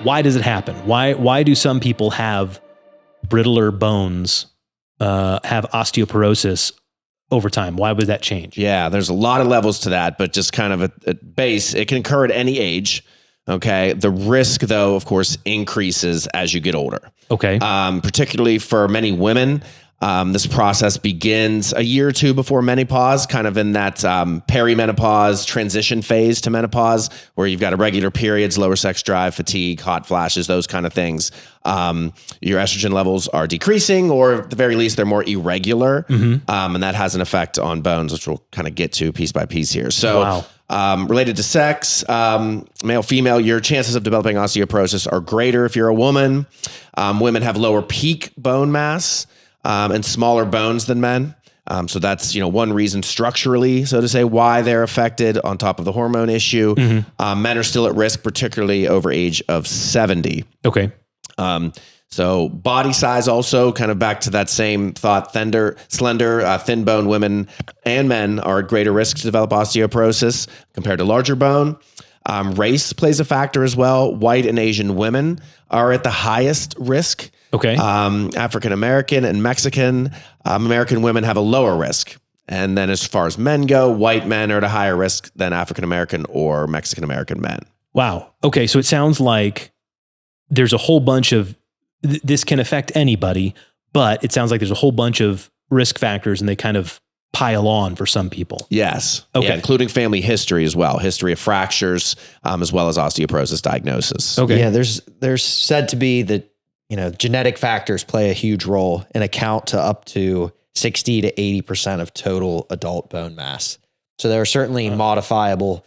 Why does it happen? Why do some people have brittler bones, have osteoporosis over time? Why would that change? Yeah, there's a lot of levels to that, but just kind of at base, it can occur at any age. Okay. The risk, though, of course, increases as you get older. Okay. Particularly for many women, this process begins a year or two before menopause, kind of in that perimenopause transition phase to menopause, where you've got irregular periods, lower sex drive, fatigue, hot flashes, those kind of things. Your estrogen levels are decreasing, or at the very least, they're more irregular. And that has an effect on bones, which we'll kind of get to piece by piece here. So related to sex, male, female, your chances of developing osteoporosis are greater if you're a woman. Women have lower peak bone mass and smaller bones than men. So that's, one reason structurally, so to say, why they're affected on top of the hormone issue. Men are still at risk, particularly over age of 70. Okay. So body size also, kind of back to that same thought, slender, thin bone women and men are at greater risk to develop osteoporosis compared to larger bone. Race plays a factor as well. White and Asian women are at the highest risk. Okay. African-American and Mexican American women have a lower risk. And then as far as men go, white men are at a higher risk than African-American or Mexican-American men. Wow. Okay. So it sounds like there's a whole bunch of, this can affect anybody, but it sounds like there's a whole bunch of risk factors and they kind of pile on for some people. Yes. Okay. Yeah, including family history as well. History of fractures, as well as osteoporosis diagnosis. Okay. Yeah. There's said to be that, genetic factors play a huge role and account to up to 60 to 80% of total adult bone mass. So there are certainly modifiable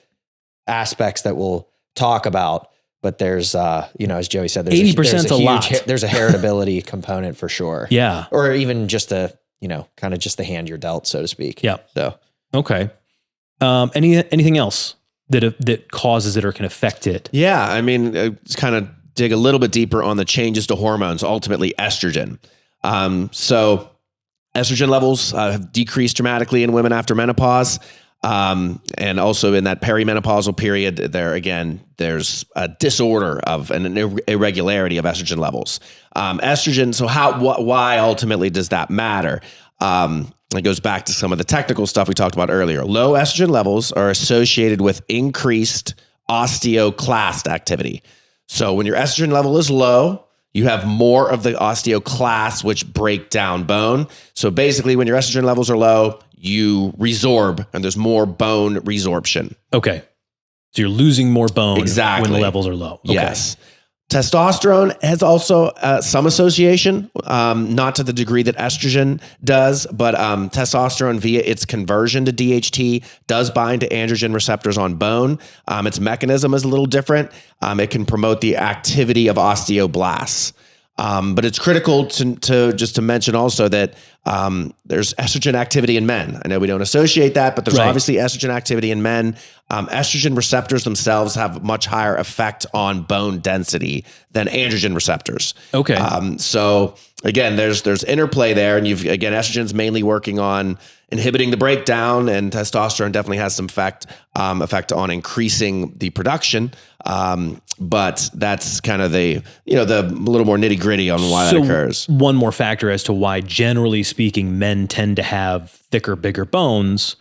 aspects that we'll talk about, but there's, as Joey said, there's 80% a lot. There's a heritability component for sure. Yeah. Or even just kind of just the hand you're dealt, so to speak. Yeah. So, okay. Anything else that causes it or can affect it? Yeah. I mean, it's kind of dig a little bit deeper on the changes to hormones, ultimately estrogen. So estrogen levels have decreased dramatically in women after menopause. And also in that perimenopausal period, there's a disorder of an irregularity of estrogen levels. Estrogen. So why ultimately does that matter? It goes back to some of the technical stuff we talked about earlier. Low estrogen levels are associated with increased osteoclast activity. So when your estrogen level is low, you have more of the osteoclasts, which break down bone. So basically, when your estrogen levels are low, you resorb, and there's more bone resorption. Okay. So you're losing more bone exactly when the levels are low. Okay. Yes. Testosterone has also some association, not to the degree that estrogen does, but testosterone via its conversion to DHT does bind to androgen receptors on bone. Its mechanism is a little different. It can promote the activity of osteoblasts. But it's critical to mention also that there's estrogen activity in men. I know we don't associate that, but there's obviously estrogen activity in men. Estrogen receptors themselves have much higher effect on bone density than androgen receptors. Okay. So again, there's interplay there, and estrogen's mainly working on inhibiting the breakdown, and testosterone definitely has some effect on increasing the production. But that's kind of the little more nitty gritty on why that occurs. One more factor as to why, generally speaking, men tend to have thicker, bigger bones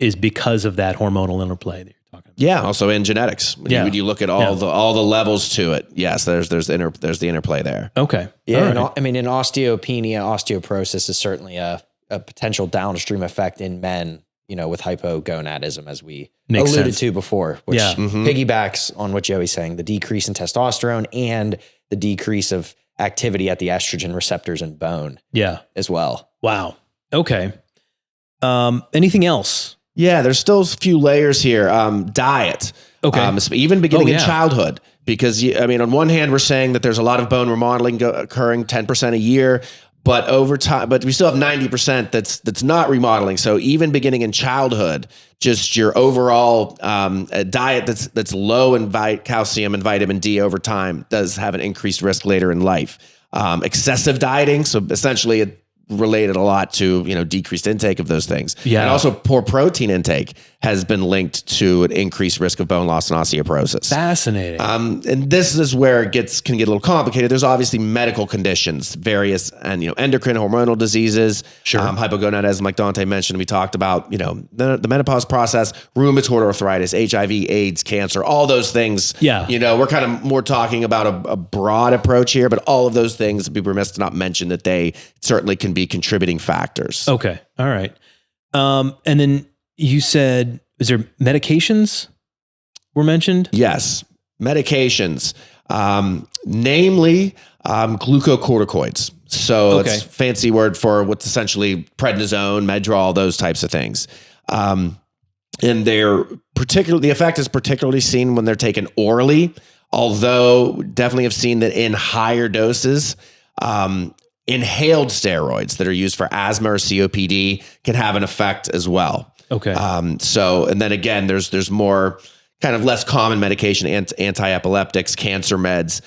is because of that hormonal interplay that you're talking about. Yeah. Also in genetics, when you look at all the levels to it. Yes, there's the interplay there. Okay. Yeah. Right. I mean, in osteopenia, osteoporosis is certainly a potential downstream effect in men, with hypogonadism, as we alluded to before, which piggybacks on what Joey's saying, the decrease in testosterone and the decrease of activity at the estrogen receptors in bone as well. Wow. Okay. Anything else? Yeah, there's still a few layers here. Diet. Okay. Even beginning in childhood, because on one hand, we're saying that there's a lot of bone remodeling occurring, 10% a year, but over time, but we still have 90% that's not remodeling. So even beginning in childhood, just your overall diet that's low in calcium and vitamin D over time does have an increased risk later in life. Excessive dieting, so essentially it related a lot to decreased intake of those things. Yeah. And also poor protein intake has been linked to an increased risk of bone loss and osteoporosis. Fascinating. And this is where it can get a little complicated. There's obviously medical conditions, various and endocrine, hormonal diseases, hypogonadism, like Dante mentioned. We talked about the menopause process, rheumatoid arthritis, HIV, AIDS, cancer, all those things. Yeah. We're kind of more talking about a broad approach here, but all of those things, it'd be remiss to not mention that they certainly can be contributing factors. Okay. All right. And then you said, is there medications were mentioned? Yes. Medications, namely glucocorticoids. So it's a fancy word for what's essentially prednisone, Medrol, those types of things. And the effect is particularly seen when they're taken orally, although definitely have seen that in higher doses, inhaled steroids that are used for asthma or COPD can have an effect as well. Okay. And then again, there's more kind of less common medication, anti-epileptics, cancer meds,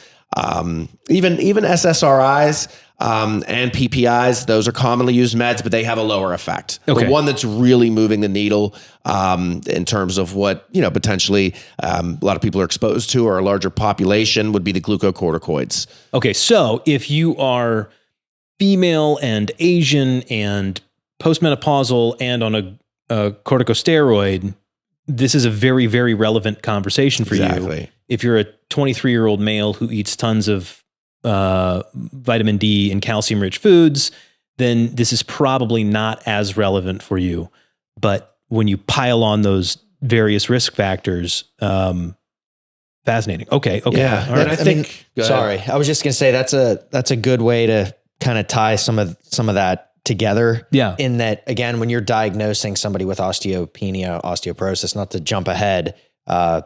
even SSRIs, and PPIs. Those are commonly used meds, but they have a lower effect. Okay. The one that's really moving the needle, in terms of what, potentially, a lot of people are exposed to, or a larger population, would be the glucocorticoids. Okay. So if you are female and Asian and postmenopausal and on a corticosteroid, this is a very, very relevant conversation for you. If you're a 23-year-old male who eats tons of vitamin D and calcium-rich foods, then this is probably not as relevant for you. But when you pile on those various risk factors, fascinating. Okay. Yeah. All right. I think. Sorry, I was just gonna say that's a good way to kind of tie some of that together. Yeah. In that, again, when you're diagnosing somebody with osteopenia, osteoporosis, not to jump ahead, there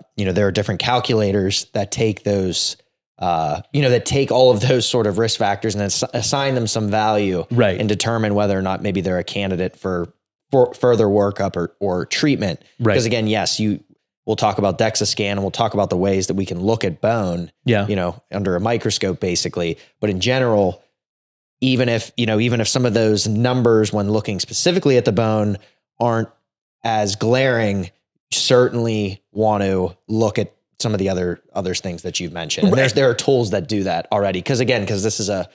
are different calculators that take those, that take all of those sort of risk factors and then assign them some value, right, and determine whether or not maybe they're a candidate for further workup or treatment. Right. Because again, yes, we'll talk about DEXA scan and we'll talk about the ways that we can look at bone, under a microscope basically. But in general, even if some of those numbers when looking specifically at the bone aren't as glaring, certainly want to look at some of the other things that you've mentioned. And there are tools that do that already. Because this is a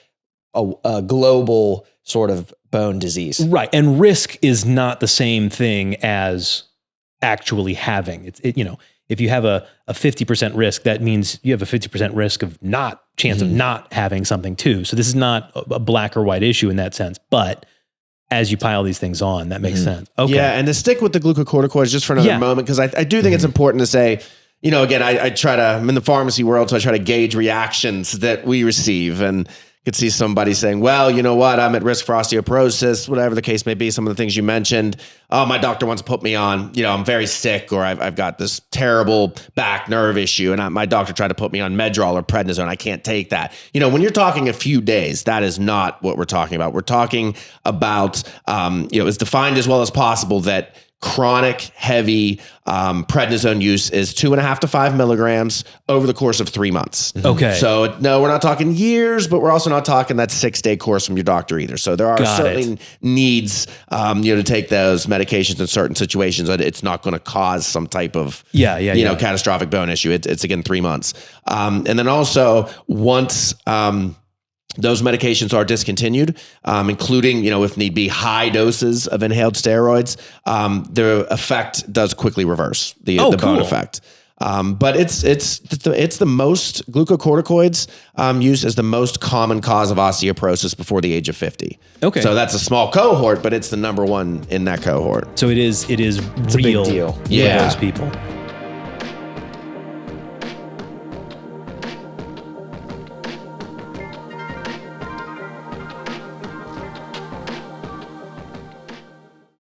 global sort of bone disease. Right. And risk is not the same thing as actually having it. If you have a 50% risk, that means you have a 50% risk of chance of not having something too. So this is not a black or white issue in that sense, but as you pile these things on, that makes sense. Okay. Yeah. And to stick with the glucocorticoids just for another moment, because I do think it's important to say, again, I'm in the pharmacy world, so I try to gauge reactions that we receive, and could see somebody saying, well, you know what, I'm at risk for osteoporosis, whatever the case may be. Some of the things you mentioned, my doctor wants to put me on, I'm very sick, or I've got this terrible back nerve issue, and my doctor tried to put me on Medrol or prednisone. I can't take that. When you're talking a few days, that is not what we're talking about. We're talking about, it's defined as well as possible that chronic heavy prednisone use is 2.5 to 5 milligrams over the course of 3 months. Okay. So no, we're not talking years, but we're also not talking that 6-day course from your doctor either. So there are certainly needs, to take those medications in certain situations that it's not going to cause some type of, catastrophic bone issue. It's again 3 months. And then also once, those medications are discontinued, including, if need be, high doses of inhaled steroids. The effect does quickly reverse the bone effect. But it's the most glucocorticoids used as the most common cause of osteoporosis before the age of 50. Okay. So that's a small cohort, but it's the number one in that cohort. So it's real a big deal. for those people.